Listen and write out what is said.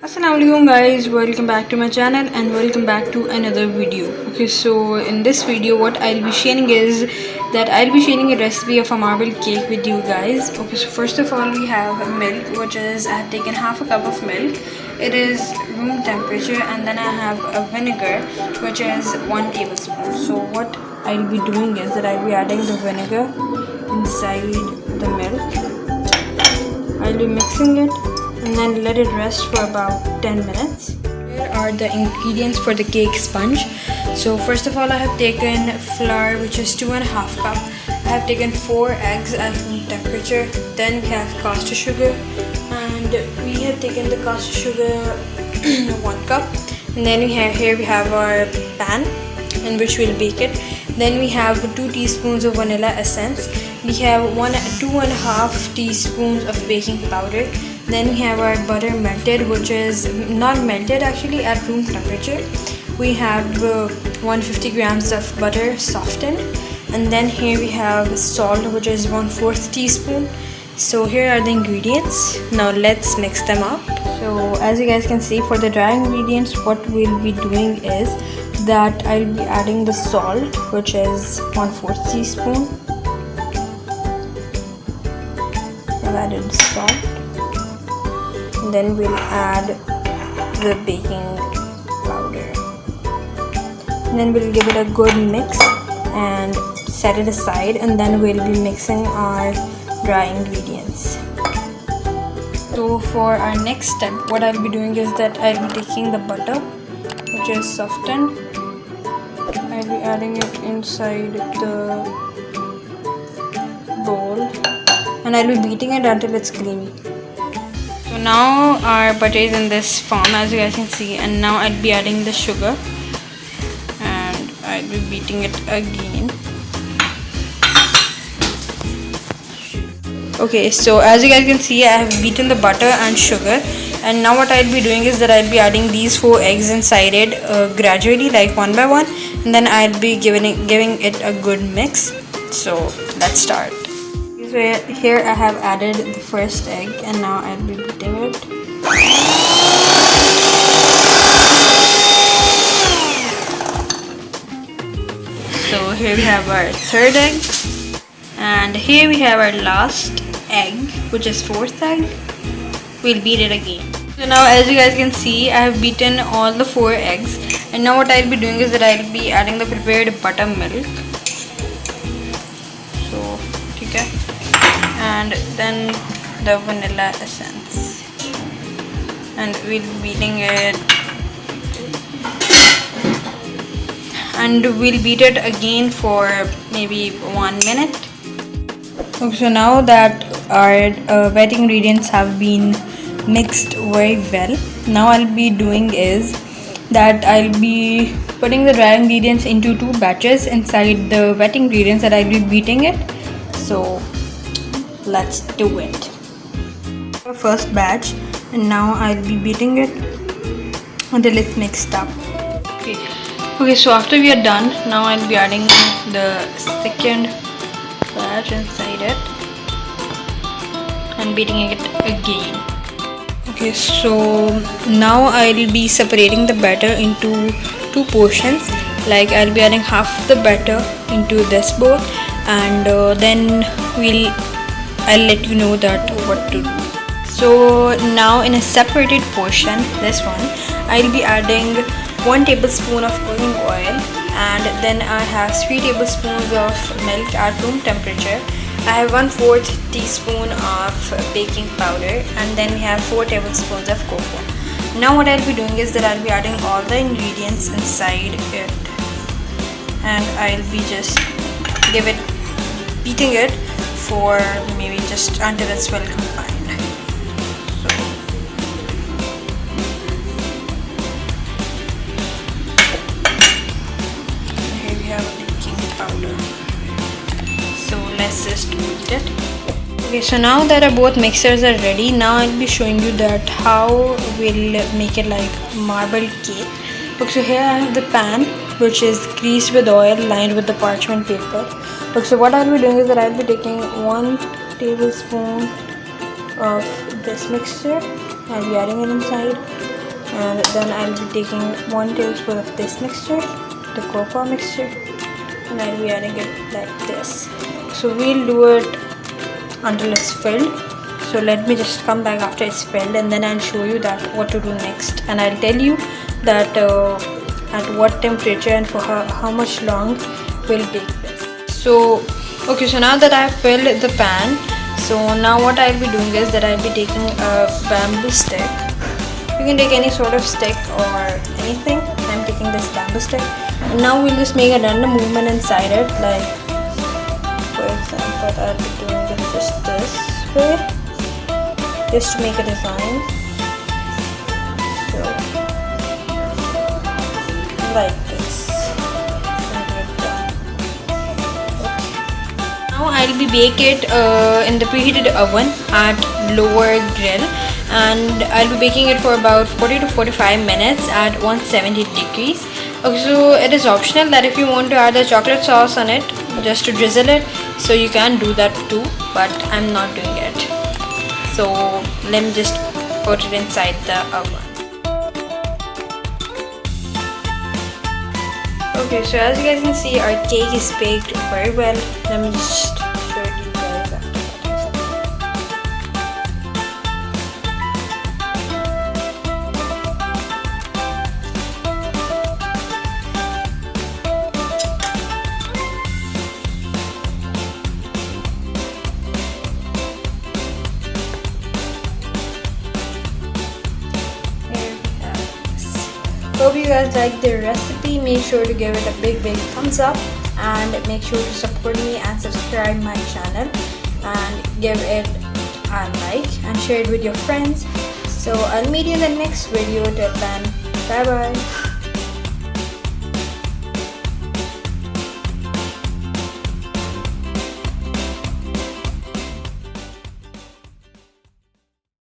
Assalamualaikum guys, welcome back to my channel and welcome back to another video. Okay, so in this video what I'll be sharing is that I'll be sharing a recipe of a marble cake with you guys. Okay, so first of all we have milk, which is I have taken half a cup of milk. It is room temperature, and then I have a vinegar which is 1 tablespoon. So what I'll be doing is that I'll be adding the vinegar inside the milk. I'll be mixing it and then let it rest for about 10 minutes. Here are the ingredients for the cake sponge. So first of all, I have taken flour, which is 2.5 cup. I have taken 4 eggs at room temperature. Then we have caster sugar, and we have taken the caster sugar 1 cup. And then here we have our pan in which we'll bake it. Then we have 2 teaspoons of vanilla essence. We have 2.5 teaspoons of baking powder. Then we have our butter melted, which is not melted actually, at room temperature. We have 150 grams of butter softened, and then here we have salt, which is 1/4 teaspoon. So here are the ingredients. Now let's mix them up. So as you guys can see, for the dry ingredients, what we'll be doing is that I'll be adding the salt, which is 1/4 teaspoon. I've added the salt. And then we'll add the baking powder, and then we'll give it a good mix and set it aside, and then we'll be mixing our dry ingredients. So for our next step, what I'll be doing is that I'll be taking the butter, which is softened. I'll be adding it inside the bowl, and I'll be beating it until it's creamy. So now our butter is in this form, as you guys can see, and now I'll be adding the sugar and I'll be beating it again. Okay, so as you guys can see, I have beaten the butter and sugar, and now what I'll be doing is that I'll be adding these 4 eggs inside it gradually, like one by one, and then I'll be giving it a good mix. So let's start. So here I have added the first egg, and now I'll be beating it. So here we have our third egg, and here we have our last egg, which is 4th egg. We'll beat it again. So now as you guys can see, I have beaten all the 4 eggs, and now what I'll be doing is that I'll be adding the prepared buttermilk. So okay, and then the vanilla essence, and we'll be beating it, and we'll beat it again for maybe 1 minute. Okay, so now that our wet ingredients have been mixed very well, now I'll be doing is that I'll be putting the dry ingredients into 2 batches inside the wet ingredients that I'll be beating it. So let's do it. First batch, and now I'll be beating it until it's mixed up. Okay, so after we are done, now I'll be adding the second batch inside it and beating it again. Okay, so now I'll be separating the batter into 2 portions. Like I'll be adding half the batter into this bowl, and then I'll let you know that what to do. So now in a separated portion, this one, I'll be adding 1 tablespoon of cooking oil, and then I have 3 tablespoons of milk at room temperature. I have 1/4 teaspoon of baking powder, and then we have 4 tablespoons of cocoa. Now what I'll be doing is that I'll be adding all the ingredients inside it, and I'll be just beating it for maybe just until it's well combined. So here we have baking powder. So let's just beat it. Okay, so now that our both mixers are ready, now I'll be showing you that how we'll make it like marble cake. Okay, so here I have the pan, which is greased with oil, lined with the parchment paper. Okay, so what I'll be doing is that I'll be taking 1 tablespoon of this mixture. I'll be adding it inside, and then I'll be taking 1 tablespoon of this mixture, the cocoa mixture, and I'll be adding it like this. So we'll do it until it's filled. So let me just come back after it's filled, and then I'll show you that what to do next, and I'll tell you that at what temperature and for how much long we'll bake this. So okay, so now that I have filled the pan, so now what I'll be doing is that I'll be taking a bamboo stick. You can take any sort of stick or anything. I'm taking this bamboo stick, and now we'll just make a random movement inside it, like for example I'll be doing it just this way, just to make a design. So like this. Now I'll be bake it in the preheated oven at lower grill, and I'll be baking it for about 40 to 45 minutes at 170 degrees. Okay, so it is optional that if you want to add the chocolate sauce on it, just to drizzle it, so you can do that too, but I'm not doing it. So let me just put it inside the oven. Okay, so as you guys can see, our cake is baked very well. Let me just show you guys after that. Hope you guys like the recipe. Make sure to give it a big thumbs up, and make sure to support me and subscribe my channel, and give it a like and share it with your friends. So I'll meet you in the next video. Till then, bye bye.